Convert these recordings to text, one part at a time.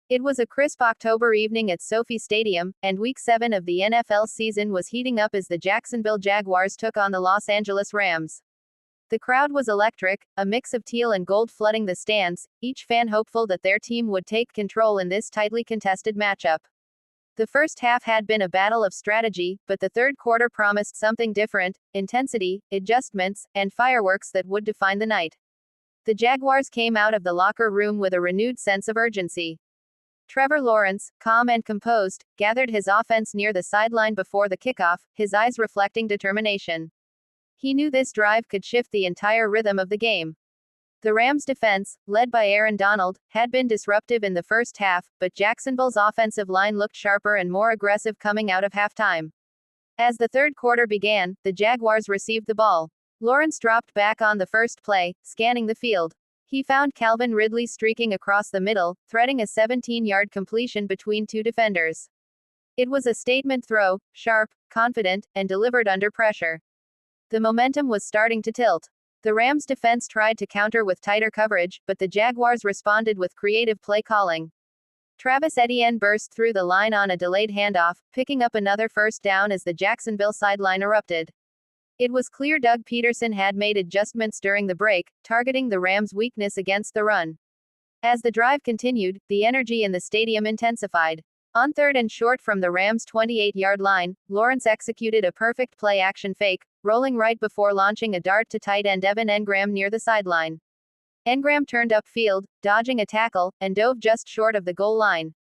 It was a crisp October evening at Sophie Stadium, and Week 7 of the NFL season was heating up as the Jacksonville Jaguars took on the Los Angeles Rams. The crowd was electric, a mix of teal and gold flooding the stands, each fan hopeful that their team would take control in this tightly contested matchup. The first half had been a battle of strategy, but the third quarter promised something different: intensity, adjustments, and fireworks that would define the night. The Jaguars came out of the locker room with a renewed sense of urgency. Trevor Lawrence, calm and composed, gathered his offense near the sideline before the kickoff, his eyes reflecting determination. He knew this drive could shift the entire rhythm of the game. The Rams' defense, led by Aaron Donald, had been disruptive in the first half, but Jacksonville's offensive line looked sharper and more aggressive coming out of halftime. As the third quarter began, the Jaguars received the ball. Lawrence dropped back on the first play, scanning the field. He found Calvin Ridley streaking across the middle, threading a 17-yard completion between two defenders. It was a statement throw, sharp, confident, and delivered under pressure. The momentum was starting to tilt. The Rams' defense tried to counter with tighter coverage, but the Jaguars responded with creative play calling. Travis Etienne burst through the line on a delayed handoff, picking up another first down as the Jacksonville sideline erupted. It was clear Doug Peterson had made adjustments during the break, targeting the Rams' weakness against the run. As the drive continued, the energy in the stadium intensified. On third and short from the Rams' 28-yard line, Lawrence executed a perfect play-action fake, rolling right before launching a dart to tight end Evan Engram near the sideline. Engram turned upfield, dodging a tackle, and dove just short of the goal line.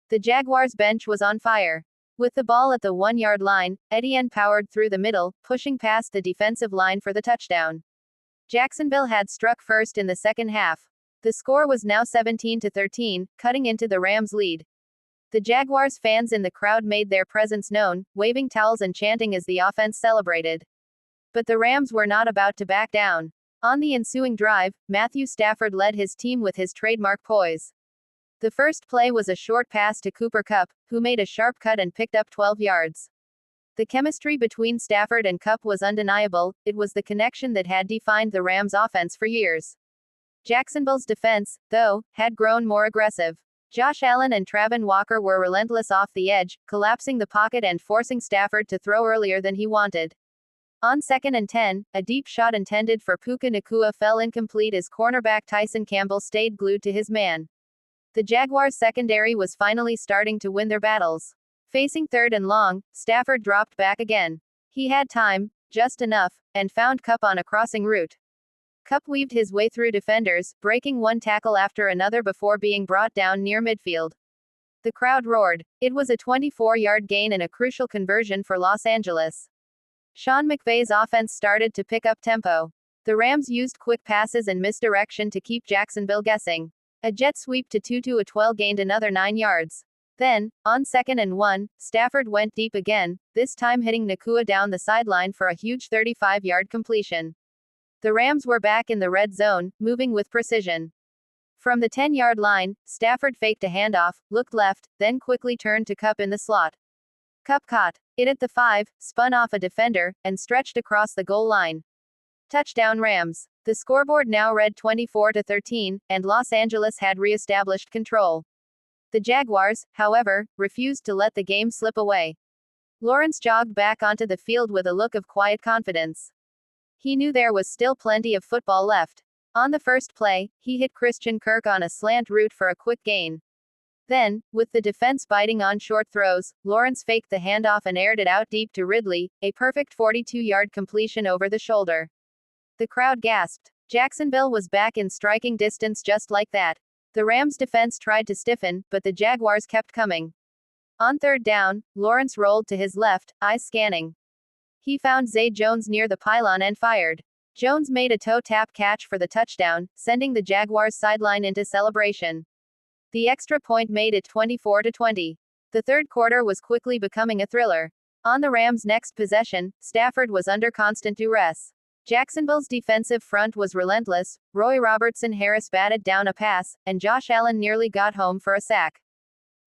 The Jaguars' bench was on fire. With the ball at the 1-yard line, Etienne powered through the middle, pushing past the defensive line for the touchdown. Jacksonville had struck first in the second half. The score was now 17-13, cutting into the Rams' lead. The Jaguars fans in the crowd made their presence known, waving towels and chanting as the offense celebrated. But the Rams were not about to back down. On the ensuing drive, Matthew Stafford led his team with his trademark poise. The first play was a short pass to Cooper Kupp, who made a sharp cut and picked up 12 yards. The chemistry between Stafford and Kupp was undeniable. It was the connection that had defined the Rams' offense for years. Jacksonville's defense, though, had grown more aggressive. Josh Allen and Travon Walker were relentless off the edge, collapsing the pocket and forcing Stafford to throw earlier than he wanted. On 2nd and 10, a deep shot intended for Puka Nacua fell incomplete as cornerback Tyson Campbell stayed glued to his man. The Jaguars' secondary was finally starting to win their battles. Facing third and long, Stafford dropped back again. He had time, just enough, and found Kupp on a crossing route. Kupp weaved his way through defenders, breaking one tackle after another before being brought down near midfield. The crowd roared. It was a 24-yard gain and a crucial conversion for Los Angeles. Sean McVay's offense started to pick up tempo. The Rams used quick passes and misdirection to keep Jacksonville guessing. A jet sweep to Tutu Atwell gained another 9 yards. Then, on 2nd and 1, Stafford went deep again, this time hitting Nacua down the sideline for a huge 35-yard completion. The Rams were back in the red zone, moving with precision. From the 10-yard line, Stafford faked a handoff, looked left, then quickly turned to Kupp in the slot. Kupp caught it at the 5, spun off a defender, and stretched across the goal line. Touchdown Rams. The scoreboard now read 24-13, and Los Angeles had re-established control. The Jaguars, however, refused to let the game slip away. Lawrence jogged back onto the field with a look of quiet confidence. He knew there was still plenty of football left. On the first play, he hit Christian Kirk on a slant route for a quick gain. Then, with the defense biting on short throws, Lawrence faked the handoff and aired it out deep to Ridley, a perfect 42-yard completion over the shoulder. The crowd gasped. Jacksonville was back in striking distance just like that. The Rams' defense tried to stiffen, but the Jaguars kept coming. On third down, Lawrence rolled to his left, eyes scanning. He found Zay Jones near the pylon and fired. Jones made a toe-tap catch for the touchdown, sending the Jaguars' sideline into celebration. The extra point made it 24-20. The third quarter was quickly becoming a thriller. On the Rams' next possession, Stafford was under constant duress. Jacksonville's defensive front was relentless. Roy Robertson Harris batted down a pass, and Josh Allen nearly got home for a sack.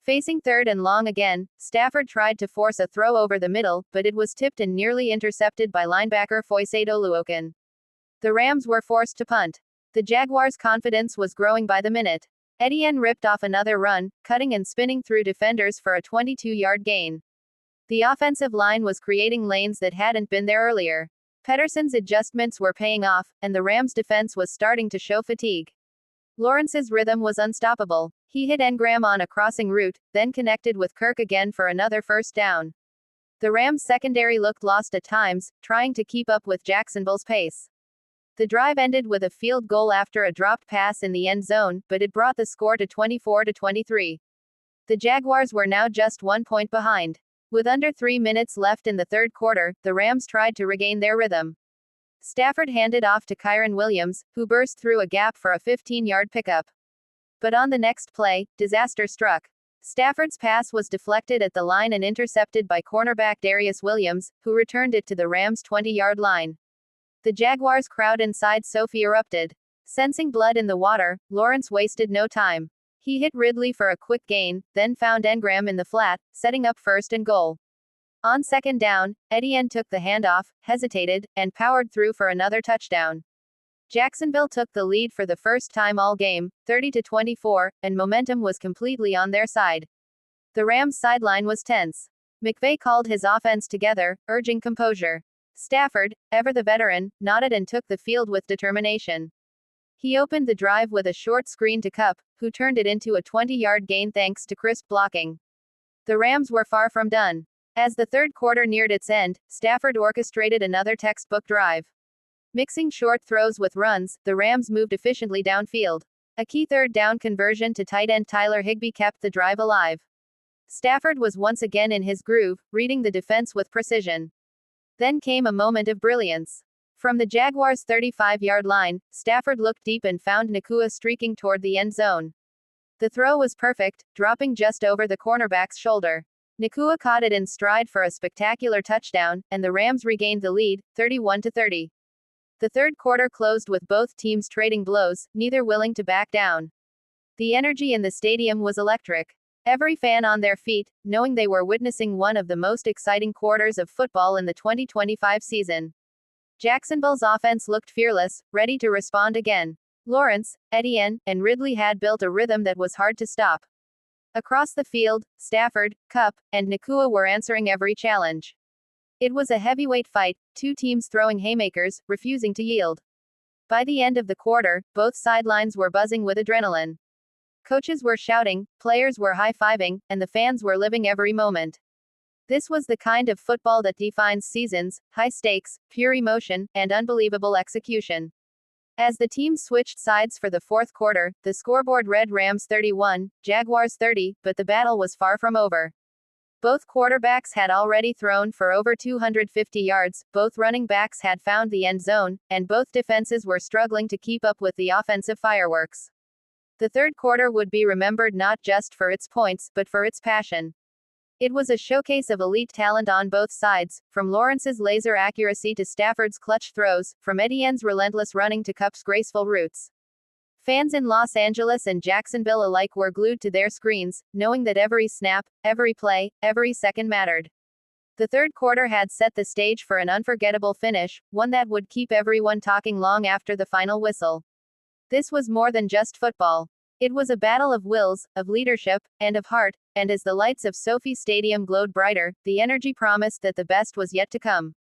Facing third and long again, Stafford tried to force a throw over the middle, but it was tipped and nearly intercepted by linebacker Foyesade Oluokun. The Rams were forced to punt. The Jaguars' confidence was growing by the minute. Etienne ripped off another run, cutting and spinning through defenders for a 22-yard gain. The offensive line was creating lanes that hadn't been there earlier. Pedersen's adjustments were paying off, and the Rams' defense was starting to show fatigue. Lawrence's rhythm was unstoppable. He hit Engram on a crossing route, then connected with Kirk again for another first down. The Rams' secondary looked lost at times, trying to keep up with Jacksonville's pace. The drive ended with a field goal after a dropped pass in the end zone, but it brought the score to 24-23. The Jaguars were now just 1 point behind. With under 3 minutes left in the third quarter, the Rams tried to regain their rhythm. Stafford handed off to Kyren Williams, who burst through a gap for a 15-yard pickup. But on the next play, disaster struck. Stafford's pass was deflected at the line and intercepted by cornerback Darius Williams, who returned it to the Rams' 20-yard line. The Jaguars crowd inside SoFi erupted. Sensing blood in the water, Lawrence wasted no time. He hit Ridley for a quick gain, then found Engram in the flat, setting up first and goal. On second down, Etienne took the handoff, hesitated, and powered through for another touchdown. Jacksonville took the lead for the first time all game, 30-24, and momentum was completely on their side. The Rams' sideline was tense. McVay called his offense together, urging composure. Stafford, ever the veteran, nodded and took the field with determination. He opened the drive with a short screen to Kupp, who turned it into a 20-yard gain thanks to crisp blocking. The Rams were far from done. As the third quarter neared its end, Stafford orchestrated another textbook drive. Mixing short throws with runs, the Rams moved efficiently downfield. A key third down conversion to tight end Tyler Higbee kept the drive alive. Stafford was once again in his groove, reading the defense with precision. Then came a moment of brilliance. From the Jaguars' 35-yard line, Stafford looked deep and found Nacua streaking toward the end zone. The throw was perfect, dropping just over the cornerback's shoulder. Nacua caught it in stride for a spectacular touchdown, and the Rams regained the lead, 31-30. The third quarter closed with both teams trading blows, neither willing to back down. The energy in the stadium was electric. Every fan on their feet, knowing they were witnessing one of the most exciting quarters of football in the 2025 season. Jacksonville's offense looked fearless, ready to respond again. Lawrence, Etienne, and Ridley had built a rhythm that was hard to stop. Across the field, Stafford, Kupp, and Nacua were answering every challenge. It was a heavyweight fight, two teams throwing haymakers, refusing to yield. By the end of the quarter, both sidelines were buzzing with adrenaline. Coaches were shouting, players were high-fiving, and the fans were living every moment. This was the kind of football that defines seasons: high stakes, pure emotion, and unbelievable execution. As the teams switched sides for the fourth quarter, the scoreboard read Rams 31, Jaguars 30, but the battle was far from over. Both quarterbacks had already thrown for over 250 yards, both running backs had found the end zone, and both defenses were struggling to keep up with the offensive fireworks. The third quarter would be remembered not just for its points, but for its passion. It was a showcase of elite talent on both sides, from Lawrence's laser accuracy to Stafford's clutch throws, from Etienne's relentless running to Kupp's graceful routes. Fans in Los Angeles and Jacksonville alike were glued to their screens, knowing that every snap, every play, every second mattered. The third quarter had set the stage for an unforgettable finish, one that would keep everyone talking long after the final whistle. This was more than just football. It was a battle of wills, of leadership, and of heart, and as the lights of SoFi Stadium glowed brighter, the energy promised that the best was yet to come.